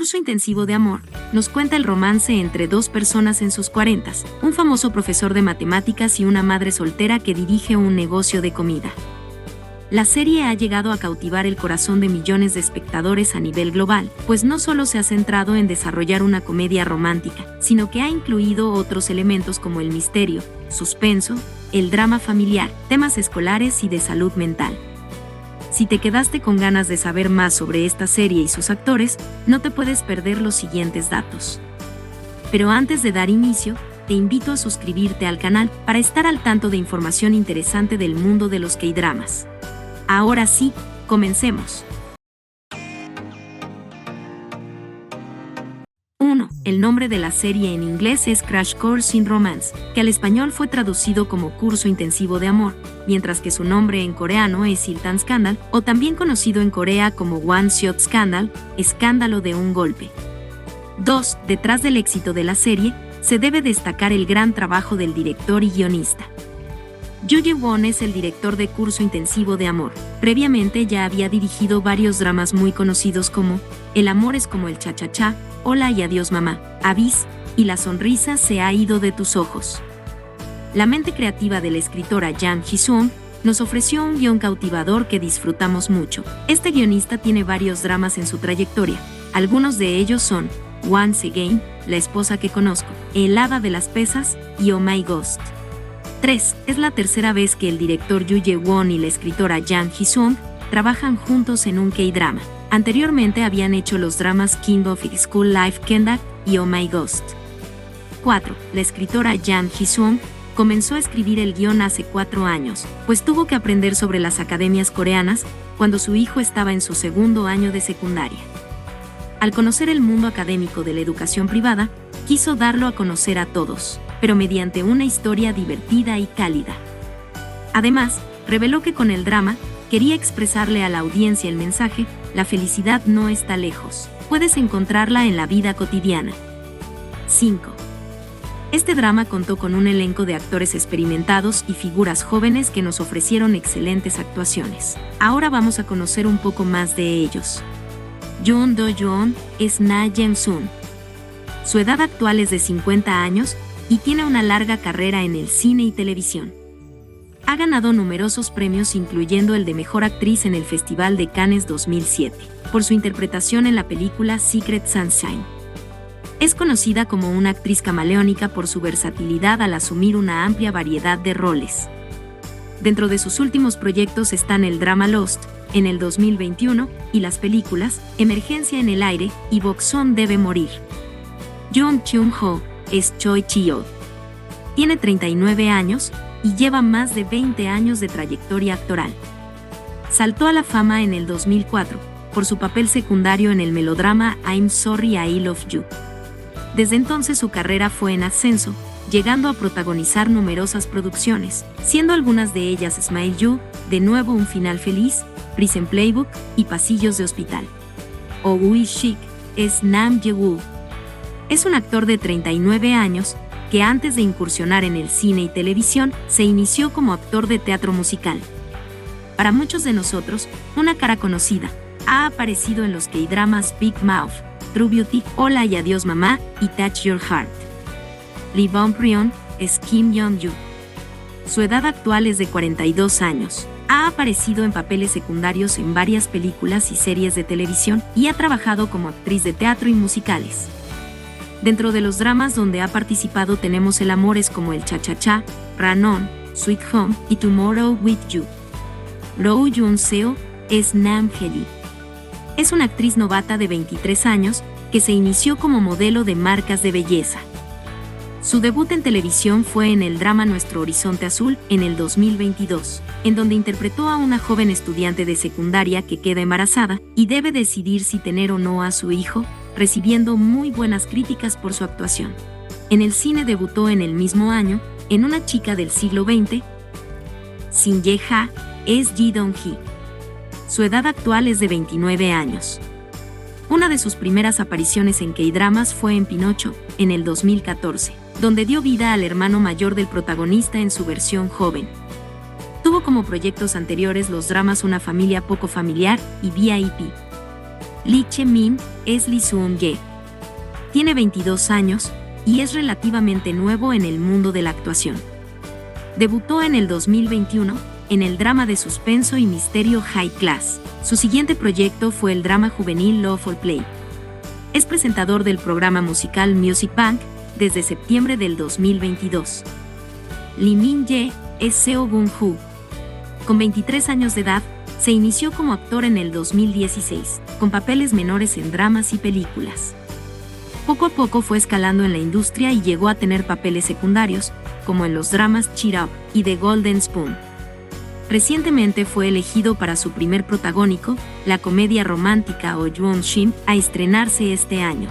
Curso intensivo de amor nos cuenta el romance entre dos personas en sus 40s, un famoso profesor de matemáticas y una madre soltera que dirige un negocio de comida. La serie ha llegado a cautivar el corazón de millones de espectadores a nivel global, pues no solo se ha centrado en desarrollar una comedia romántica, sino que ha incluido otros elementos como el misterio, suspenso, el drama familiar, temas escolares y de salud mental. Si te quedaste con ganas de saber más sobre esta serie y sus actores, no te puedes perder los siguientes datos. Pero antes de dar inicio, te invito a suscribirte al canal para estar al tanto de información interesante del mundo de los K-dramas. Ahora sí, comencemos. 1. El nombre de la serie en inglés es Crash Course in Romance, que al español fue traducido como Curso Intensivo de Amor, mientras que su nombre en coreano es Iltan Scandal, o también conocido en Corea como One Shot Scandal, escándalo de un golpe. 2. Detrás del éxito de la serie, se debe destacar el gran trabajo del director y guionista. Yoo Jae-won es el director de Curso Intensivo de Amor. Previamente ya había dirigido varios dramas muy conocidos como El amor es como el cha-cha-cha, Hola y adiós mamá, Abyss, y La sonrisa se ha ido de tus ojos. La mente creativa de la escritora Jang Ji-sung nos ofreció un guión cautivador que disfrutamos mucho. Este guionista tiene varios dramas en su trayectoria. Algunos de ellos son Once Again, La esposa que conozco, El hada de las pesas y Oh My Ghost. 3. Es la tercera vez que el director Yoo Jae-won y la escritora Jang Ji-sung trabajan juntos en un K-drama. Anteriormente habían hecho los dramas King of School Life Kendak y Oh My Ghost. 4. La escritora Jang Ji-sung comenzó a escribir el guión hace 4 años, pues tuvo que aprender sobre las academias coreanas cuando su hijo estaba en su segundo año de secundaria. Al conocer el mundo académico de la educación privada, quiso darlo a conocer a todos, pero mediante una historia divertida y cálida. Además, reveló que con el drama, quería expresarle a la audiencia el mensaje: la felicidad no está lejos, puedes encontrarla en la vida cotidiana. 5. Este drama contó con un elenco de actores experimentados y figuras jóvenes que nos ofrecieron excelentes actuaciones. Ahora vamos a conocer un poco más de ellos. Yoon Do-yeon es Na Jae-sun. Su edad actual es de 50 años y tiene una larga carrera en el cine y televisión. Ha ganado numerosos premios, incluyendo el de Mejor Actriz en el Festival de Cannes 2007, por su interpretación en la película Secret Sunshine. Es conocida como una actriz camaleónica por su versatilidad al asumir una amplia variedad de roles. Dentro de sus últimos proyectos están el drama Lost, en el 2021, y las películas Emergencia en el aire y Boksun debe morir. Jung Kyung-ho es Choi Chi-yeol. Tiene 39 años y lleva más de 20 años de trayectoria actoral. Saltó a la fama en el 2004 por su papel secundario en el melodrama I'm Sorry I Love You. Desde entonces su carrera fue en ascenso, llegando a protagonizar numerosas producciones, siendo algunas de ellas Smile You, De nuevo un final feliz, Prison Playbook y Pasillos de hospital. Oh Woo-shik es Nam Ye-woo. Es un actor de 39 años que antes de incursionar en el cine y televisión se inició como actor de teatro musical. Para muchos de nosotros, una cara conocida, ha aparecido en los K-dramas Big Mouth, True Beauty, Hola y adiós mamá y Touch Your Heart. Lee Bong-pryon es Kim Yeon-ju. Su edad actual es de 42 años. Ha aparecido en papeles secundarios en varias películas y series de televisión y ha trabajado como actriz de teatro y musicales. Dentro de los dramas donde ha participado tenemos El amor es como el cha-cha-cha, Run-on, Sweet Home y Tomorrow with You. Roh Yoon-seo es Nam Hye-ri. Es una actriz novata de 23 años que se inició como modelo de marcas de belleza. Su debut en televisión fue en el drama Nuestro Horizonte Azul en el 2022, en donde interpretó a una joven estudiante de secundaria que queda embarazada y debe decidir si tener o no a su hijo, recibiendo muy buenas críticas por su actuación. En el cine debutó en el mismo año, en Una chica del siglo XX. Shin Ye-ha es Ji Dong-hee. Su edad actual es de 29 años. Una de sus primeras apariciones en K-dramas fue en Pinocho, en el 2014, donde dio vida al hermano mayor del protagonista en su versión joven. Tuvo como proyectos anteriores los dramas Una familia poco familiar y VIP. Lee Che-min es Lee Seung-ye. Tiene 22 años y es relativamente nuevo en el mundo de la actuación. Debutó en el 2021 en el drama de suspenso y misterio High Class. Su siguiente proyecto fue el drama juvenil Lawful Play. Es presentador del programa musical Music Bank desde septiembre del 2022. Lee Min-ye es Seo Gun-woo. Con 23 años de edad, se inició como actor en el 2016, con papeles menores en dramas y películas. Poco a poco fue escalando en la industria y llegó a tener papeles secundarios, como en los dramas Cheer Up y The Golden Spoon. Recientemente fue elegido para su primer protagónico, la comedia romántica O Juon Shin, a estrenarse este año.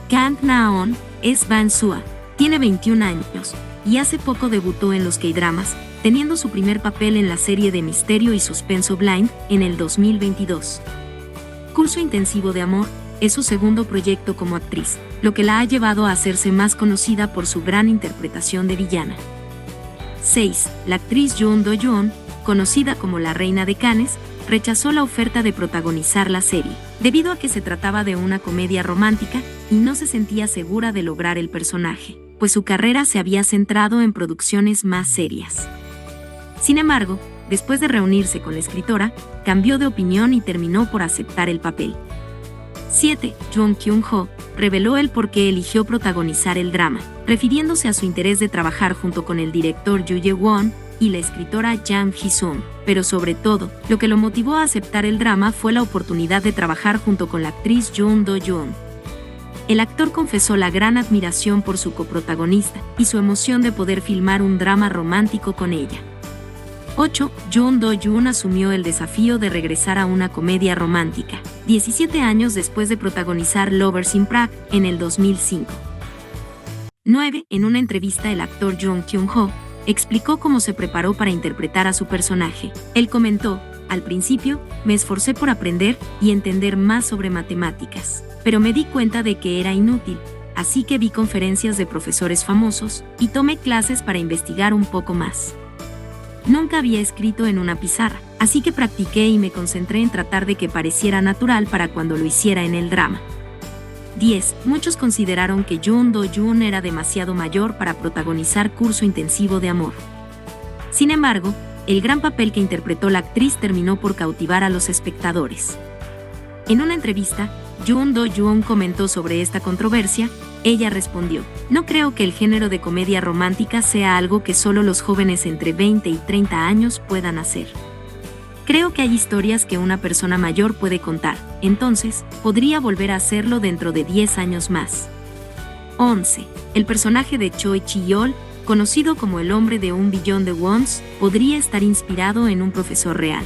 Kang Na-on es Ban Sua, tiene 21 años, y hace poco debutó en los K-dramas, teniendo su primer papel en la serie de misterio y suspenso Blind en el 2022. Curso Intensivo de Amor es su segundo proyecto como actriz, lo que la ha llevado a hacerse más conocida por su gran interpretación de villana. 6. La actriz Yoon Do-yeon, conocida como la Reina de Cannes, rechazó la oferta de protagonizar la serie, debido a que se trataba de una comedia romántica y no se sentía segura de lograr el personaje, pues su carrera se había centrado en producciones más serias. Sin embargo, después de reunirse con la escritora, cambió de opinión y terminó por aceptar el papel. 7. Jung Kyung-ho reveló el por qué eligió protagonizar el drama, refiriéndose a su interés de trabajar junto con el director Yoo Ye-won y la escritora Jang Hee-sung, pero sobre todo, lo que lo motivó a aceptar el drama fue la oportunidad de trabajar junto con la actriz Yoon Do-yeon. El actor confesó la gran admiración por su coprotagonista y su emoción de poder filmar un drama romántico con ella. 8. Yoon Do-yeon asumió el desafío de regresar a una comedia romántica, 17 años después de protagonizar Lovers in Prague en el 2005. 9. En una entrevista, el actor Jung Kyung-ho explicó cómo se preparó para interpretar a su personaje. Él comentó: al principio, me esforcé por aprender y entender más sobre matemáticas, pero me di cuenta de que era inútil, así que vi conferencias de profesores famosos y tomé clases para investigar un poco más. Nunca había escrito en una pizarra, así que practiqué y me concentré en tratar de que pareciera natural para cuando lo hiciera en el drama. 10. Muchos consideraron que Yoon Do-yeon era demasiado mayor para protagonizar Curso Intensivo de Amor. Sin embargo, el gran papel que interpretó la actriz terminó por cautivar a los espectadores. En una entrevista, Yoon Do-yeon comentó sobre esta controversia. Ella respondió: no creo que el género de comedia romántica sea algo que solo los jóvenes entre 20 y 30 años puedan hacer. Creo que hay historias que una persona mayor puede contar, entonces, podría volver a hacerlo dentro de 10 años más. 11. El personaje de Choi Chi-yeol, conocido como el hombre de 1 billón de wons, podría estar inspirado en un profesor real.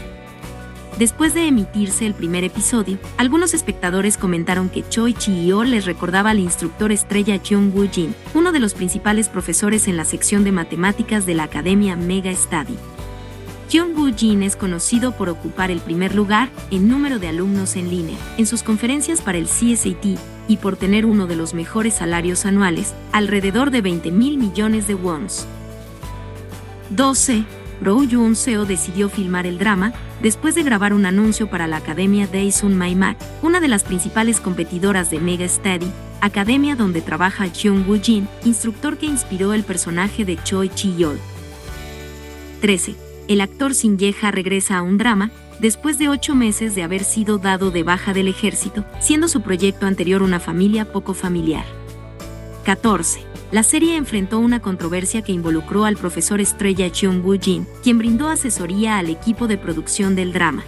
Después de emitirse el primer episodio, algunos espectadores comentaron que Choi Chi-yeol les recordaba al instructor estrella Jung Woo-jin, uno de los principales profesores en la sección de matemáticas de la Academia Mega Study. Jung Woo-jin es conocido por ocupar el primer lugar en número de alumnos en línea en sus conferencias para el CSAT y por tener uno de los mejores salarios anuales, alrededor de 20.000 millones de wons. 12. Roh Yoon-seo decidió filmar el drama después de grabar un anuncio para la Academia Daesun Maimak, una de las principales competidoras de Mega Study, academia donde trabaja Jung Woo-jin, instructor que inspiró el personaje de Choi Chi-yeol. 13. El actor Shin Ye-ha regresa a un drama después de 8 meses de haber sido dado de baja del ejército, siendo su proyecto anterior Una familia poco familiar. 14. La serie enfrentó una controversia que involucró al profesor estrella Jung Woo-jin, quien brindó asesoría al equipo de producción del drama.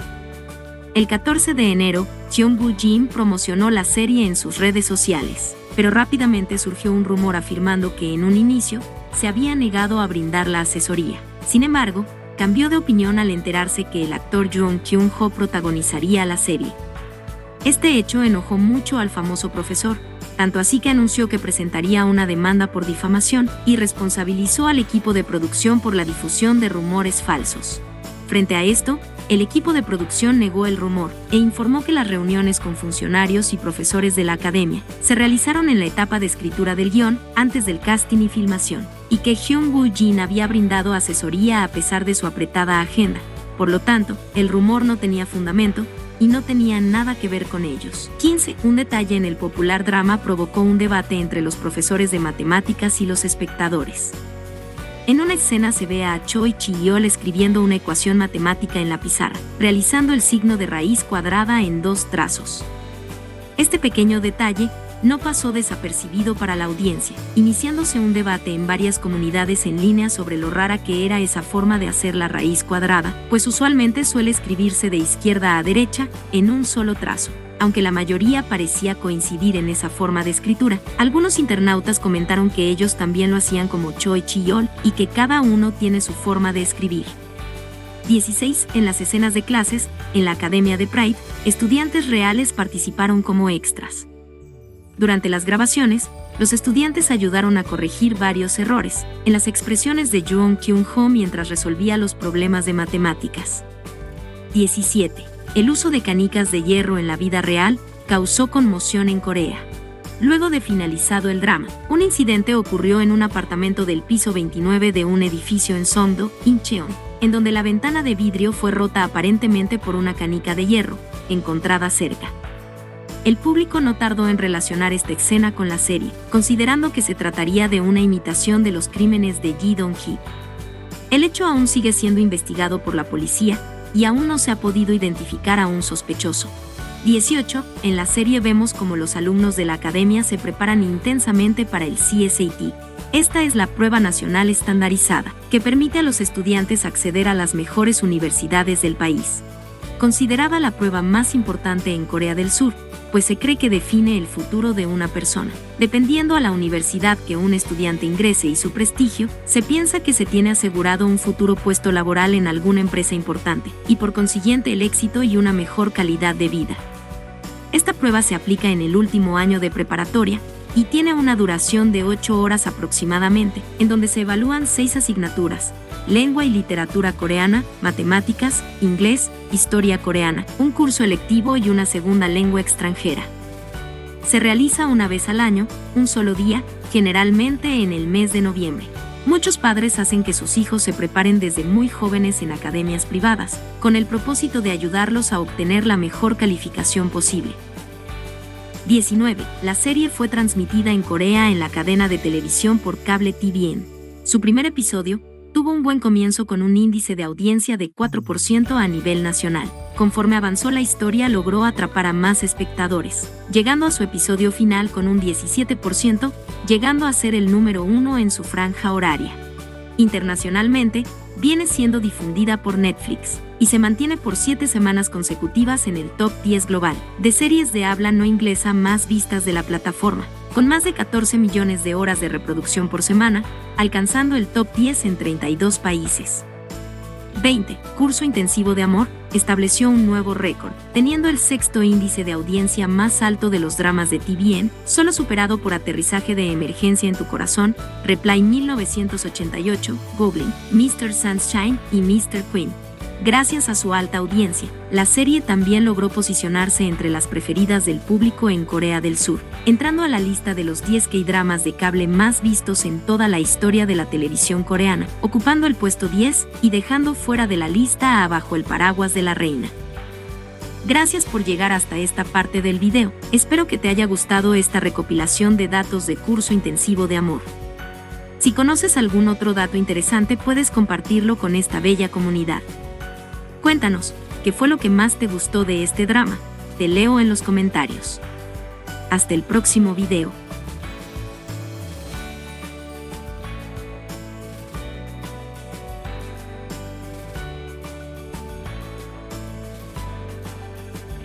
El 14 de enero, Jung Woo-jin promocionó la serie en sus redes sociales, pero rápidamente surgió un rumor afirmando que en un inicio se había negado a brindar la asesoría. Sin embargo, cambió de opinión al enterarse que el actor Jung Kyung-ho protagonizaría la serie. Este hecho enojó mucho al famoso profesor, tanto así que anunció que presentaría una demanda por difamación y responsabilizó al equipo de producción por la difusión de rumores falsos. Frente a esto, el equipo de producción negó el rumor e informó que las reuniones con funcionarios y profesores de la academia se realizaron en la etapa de escritura del guión antes del casting y filmación, y que Jung Woo-jin había brindado asesoría a pesar de su apretada agenda. Por lo tanto, el rumor no tenía fundamento, y no tenían nada que ver con ellos. 15. Un detalle en el popular drama provocó un debate entre los profesores de matemáticas y los espectadores. En una escena se ve a Choi Chi-yeol escribiendo una ecuación matemática en la pizarra, realizando el signo de raíz cuadrada en 2 trazos. Este pequeño detalle no pasó desapercibido para la audiencia, iniciándose un debate en varias comunidades en línea sobre lo rara que era esa forma de hacer la raíz cuadrada, pues usualmente suele escribirse de izquierda a derecha, en un solo trazo. Aunque la mayoría parecía coincidir en esa forma de escritura, algunos internautas comentaron que ellos también lo hacían como Choi Chi-yeol y que cada uno tiene su forma de escribir. 16. En las escenas de clases, en la Academia de Pride, estudiantes reales participaron como extras. Durante las grabaciones, los estudiantes ayudaron a corregir varios errores en las expresiones de Jung Kyung-ho mientras resolvía los problemas de matemáticas. 17. El uso de canicas de hierro en la vida real causó conmoción en Corea. Luego de finalizado el drama, un incidente ocurrió en un apartamento del piso 29 de un edificio en Songdo, Incheon, en donde la ventana de vidrio fue rota aparentemente por una canica de hierro, encontrada cerca. El público no tardó en relacionar esta escena con la serie, considerando que se trataría de una imitación de los crímenes de Ji Dong-hee. El hecho aún sigue siendo investigado por la policía, y aún no se ha podido identificar a un sospechoso. 18. En la serie vemos cómo los alumnos de la academia se preparan intensamente para el CSAT. Esta es la prueba nacional estandarizada, que permite a los estudiantes acceder a las mejores universidades del país. Considerada la prueba más importante en Corea del Sur, pues se cree que define el futuro de una persona. Dependiendo a la universidad que un estudiante ingrese y su prestigio, se piensa que se tiene asegurado un futuro puesto laboral en alguna empresa importante, y por consiguiente el éxito y una mejor calidad de vida. Esta prueba se aplica en el último año de preparatoria, y tiene una duración de 8 horas aproximadamente, en donde se evalúan 6 asignaturas: lengua y literatura coreana, matemáticas, inglés, historia coreana, un curso electivo y una segunda lengua extranjera. Se realiza una vez al año, un solo día, generalmente en el mes de noviembre. Muchos padres hacen que sus hijos se preparen desde muy jóvenes en academias privadas, con el propósito de ayudarlos a obtener la mejor calificación posible. 19. La serie fue transmitida en Corea en la cadena de televisión por cable TVN. Su primer episodio tuvo un buen comienzo con un índice de audiencia de 4% a nivel nacional. Conforme avanzó la historia, logró atrapar a más espectadores, llegando a su episodio final con un 17%, llegando a ser el número 1 en su franja horaria. Internacionalmente, viene siendo difundida por Netflix y se mantiene por 7 semanas consecutivas en el top 10 global de series de habla no inglesa más vistas de la plataforma, con más de 14 millones de horas de reproducción por semana, alcanzando el top 10 en 32 países. 20. Curso intensivo de amor estableció un nuevo récord, teniendo el 6º índice de audiencia más alto de los dramas de TVN, solo superado por Aterrizaje de emergencia en tu corazón, Reply 1988, Goblin, Mr. Sunshine y Mr. Queen. Gracias a su alta audiencia, la serie también logró posicionarse entre las preferidas del público en Corea del Sur, entrando a la lista de los 10 K-dramas de cable más vistos en toda la historia de la televisión coreana, ocupando el puesto 10 y dejando fuera de la lista a Bajo el paraguas de la reina. Gracias por llegar hasta esta parte del video. Espero que te haya gustado esta recopilación de datos de Curso Intensivo de Amor. Si conoces algún otro dato interesante, puedes compartirlo con esta bella comunidad. Cuéntanos, ¿qué fue lo que más te gustó de este drama? Te leo en los comentarios. Hasta el próximo video.